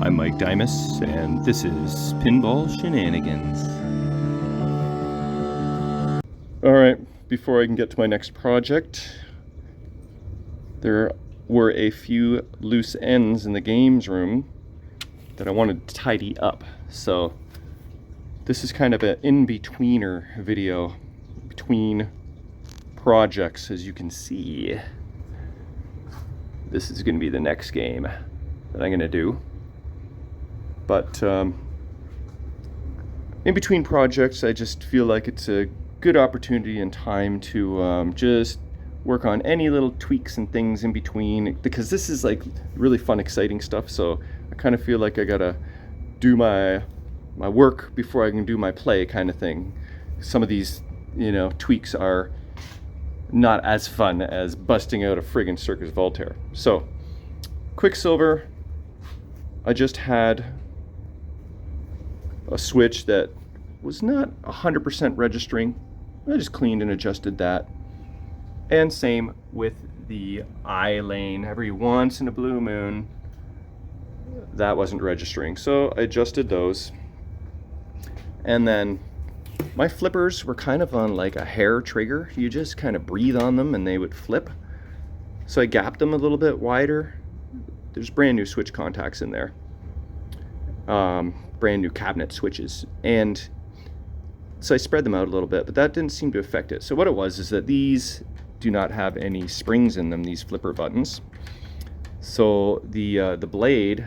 I'm Mike Dimas, and this is Pinball Shenanigans. Alright, before I can get to my next project, there were a few loose ends in the games room that I wanted to tidy up. So this is kind of an in-betweener video between projects, as you can see. This is going to be the next game that I'm going to do. But in between projects, I just feel like it's a good opportunity and time to just work on any little tweaks and things in between, because this is like really fun, exciting stuff. So I kind of feel like I gotta do my work before I can do my play, kind of thing. Some of these, tweaks are not as fun as busting out a friggin' Circus Voltaire. So Quicksilver, I just had a switch that was not 100% registering. I just cleaned and adjusted that. And same with the eye lane. Every once in a blue moon, that wasn't registering. So I adjusted those. And then my flippers were kind of on like a hair trigger. You just kind of breathe on them and they would flip. So I gapped them a little bit wider. There's brand new switch contacts in there. Brand new cabinet switches, and so I spread them out a little bit, but that didn't seem to affect it. So what it was is that these do not have any springs in them, these flipper buttons. So the blade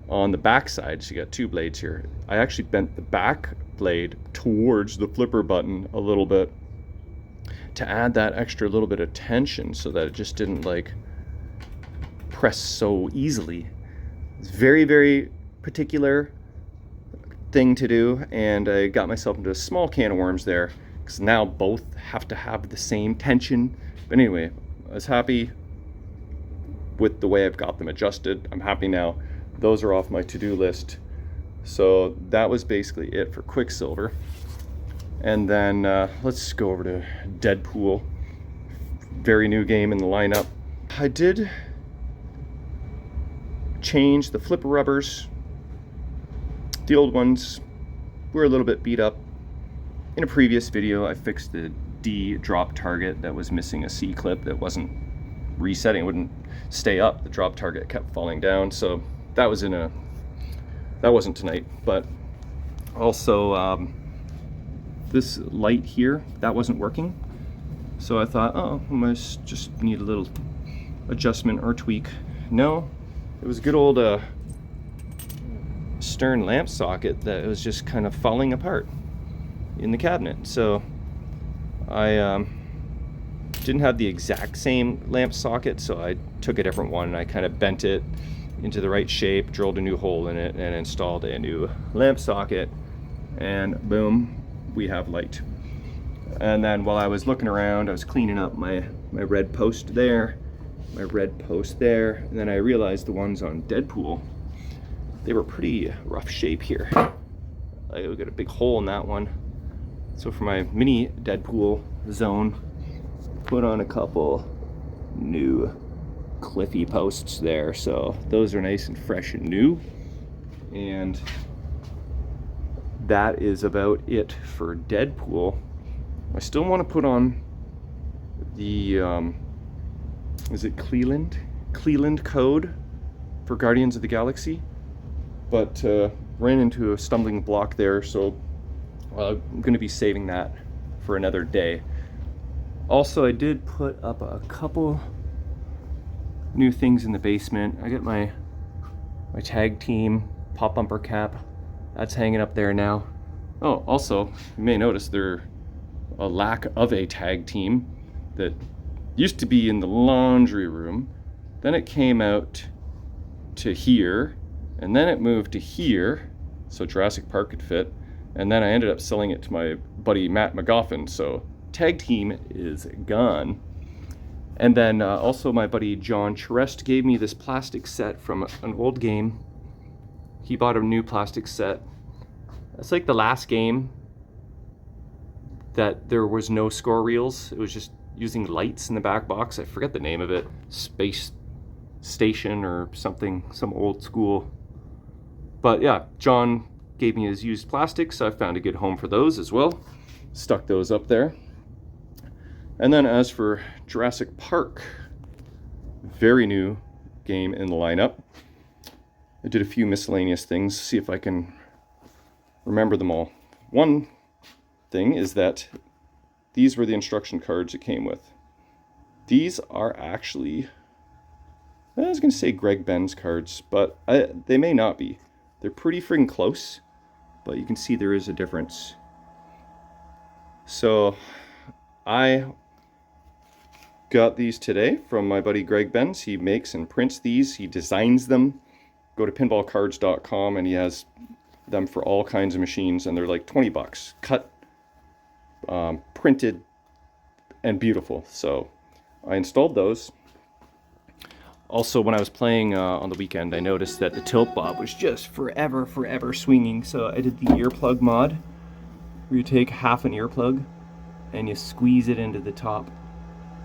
on the back side, so you got two blades here, I actually bent the back blade towards the flipper button a little bit to add that extra little bit of tension so that it just didn't like press so easily. It's very, very particular thing to do, and I got myself into a small can of worms there, because now both have to have the same tension. But anyway, I was happy with the way I've got them adjusted. I'm happy now. Those are off my to-do list. So that was basically it for Quicksilver. And then let's go over to Deadpool. Very new game in the lineup. I did change the flipper rubbers. The old ones were a little bit beat up. In a previous video, I fixed the D drop target that was missing a C clip that wasn't resetting. It wouldn't stay up. The drop target kept falling down. So that was that wasn't tonight. But also this light here, that wasn't working. So I thought, oh, I must just need a little adjustment or tweak. No, it was a good old stern lamp socket that was just kind of falling apart in the cabinet. So I didn't have the exact same lamp socket, so I took a different one and I kind of bent it into the right shape, drilled a new hole in it, and installed a new lamp socket, and boom, we have light. And then while I was looking around, I was cleaning up my red post there, my red post there, and then I realized the ones on Deadpool, they were pretty rough shape here. I got a big hole in that one. So for my mini Deadpool zone, put on a couple new cliffy posts there. So those are nice and fresh and new. And that is about it for Deadpool. I still want to put on the, is it Cleland code for Guardians of the Galaxy? But ran into a stumbling block there, so I'm going to be saving that for another day. Also, I did put up a couple new things in the basement. I got my tag team pop bumper cap. That's hanging up there now. Oh, also, you may notice there's a lack of a tag team that used to be in the laundry room. Then it came out to here, and then it moved to here, so Jurassic Park could fit. And then I ended up selling it to my buddy Matt McGoffin, so tag team is gone. And then also my buddy John Charest gave me this plastic set from an old game. He bought a new plastic set. It's like the last game that there was no score reels. It was just using lights in the back box. I forget the name of it. Space Station or something, some old school But yeah, John gave me his used plastic, so I found a good home for those as well. Stuck those up there. And then as for Jurassic Park, very new game in the lineup. I did a few miscellaneous things, see if I can remember them all. One thing is that these were the instruction cards it came with. These are actually, I was going to say Greg Ben's cards, but they may not be. They're pretty friggin' close, but you can see there is a difference. So I got these today from my buddy Greg Benz. He makes and prints these. He designs them. Go to pinballcards.com and he has them for all kinds of machines, and they're like 20 bucks. Cut, printed, and beautiful. So I installed those. Also, when I was playing on the weekend, I noticed that the tilt bob was just forever swinging. So I did the earplug mod, where you take half an earplug and you squeeze it into the top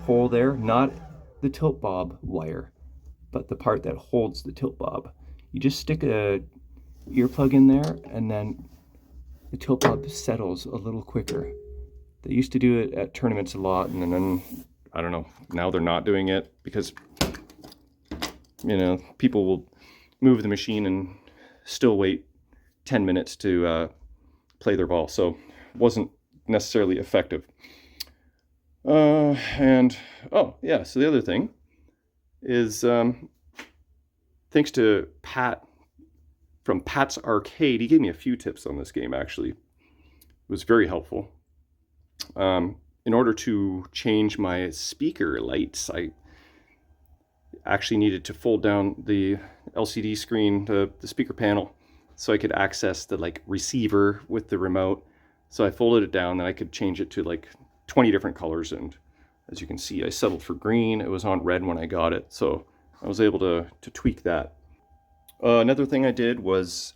hole there, not the tilt bob wire, but the part that holds the tilt bob. You just stick a earplug in there and then the tilt bob settles a little quicker. They used to do it at tournaments a lot, and then I don't know, now they're not doing it because, you know, people will move the machine and still wait 10 minutes to play their ball, so it wasn't necessarily effective. And oh yeah, so the other thing is thanks to Pat from Pat's Arcade. He gave me a few tips on this game, actually. It was very helpful. In order to change my speaker lights, I actually needed to fold down the LCD screen, the speaker panel, so I could access the like receiver with the remote. So I folded it down, then I could change it to like 20 different colors, and as you can see, I settled for green. It was on red when I got it, so I was able to tweak that. Another thing I did was,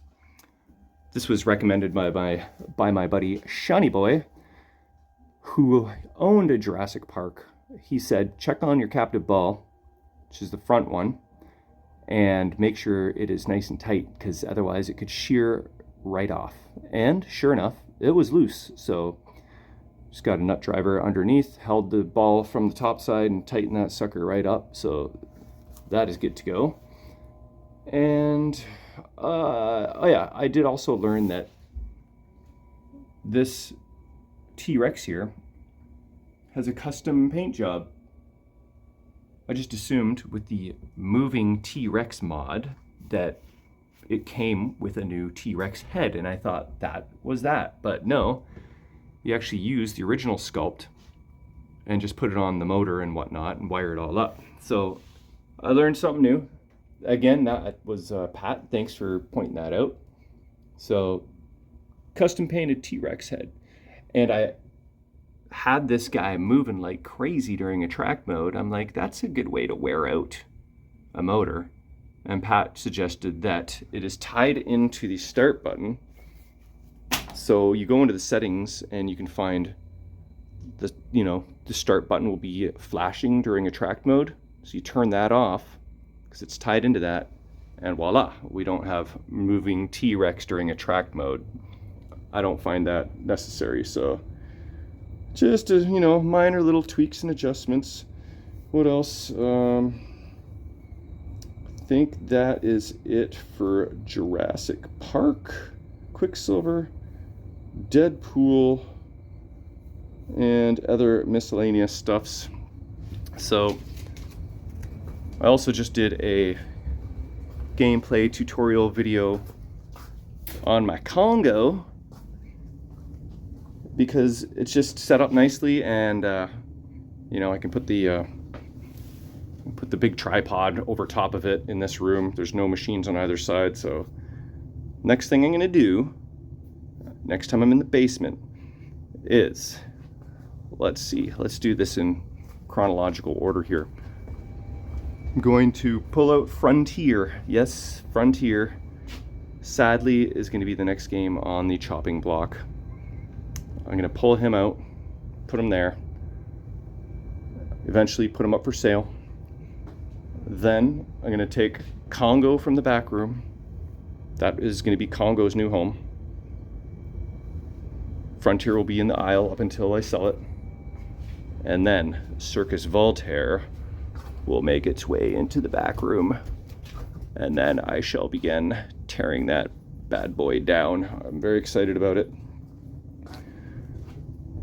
this was recommended by my buddy Shiny Boy, who owned a Jurassic Park. He said, check on your captive ball, which is the front one, and make sure it is nice and tight, because otherwise it could shear right off. And sure enough, it was loose, so just got a nut driver underneath, held the ball from the top side and tightened that sucker right up, so that is good to go. And oh yeah, I did also learn that this T-Rex here has a custom paint job. I just assumed with the moving T-Rex mod that it came with a new T-Rex head, and I thought that was that, but no. You actually use the original sculpt and just put it on the motor and whatnot and wire it all up. So I learned something new. Again, that was Pat. Thanks for pointing that out. So custom painted T-Rex head. And I had this guy moving like crazy during a track mode. I'm like, that's a good way to wear out a motor. And Pat suggested that it is tied into the start button. So you go into the settings and you can find the, you know, the start button will be flashing during a track mode. So you turn that off because it's tied into that, and voila, we don't have moving T-Rex during a track mode. I don't find that necessary, so just you know, minor little tweaks and adjustments. What else? I think that is it for Jurassic Park, Quicksilver, Deadpool, and other miscellaneous stuffs. So I also just did a gameplay tutorial video on my Congo because it's just set up nicely, and you know, I can put the big tripod over top of it in this room. There's no machines on either side, so next thing I'm gonna do next time I'm in the basement is, let's do this in chronological order here. I'm going to pull out Frontier. Yes, Frontier sadly is going to be the next game on the chopping block. I'm going to pull him out, put him there, eventually put him up for sale. Then I'm going to take Congo from the back room, That is going to be Congo's new home. Frontier will be in the aisle up until I sell it. And then Circus Voltaire will make its way into the back room. And then I shall begin tearing that bad boy down. I'm very excited about it.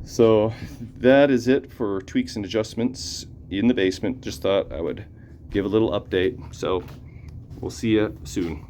So that is it for tweaks and adjustments in the basement. Just thought I would give a little update. So we'll see you soon.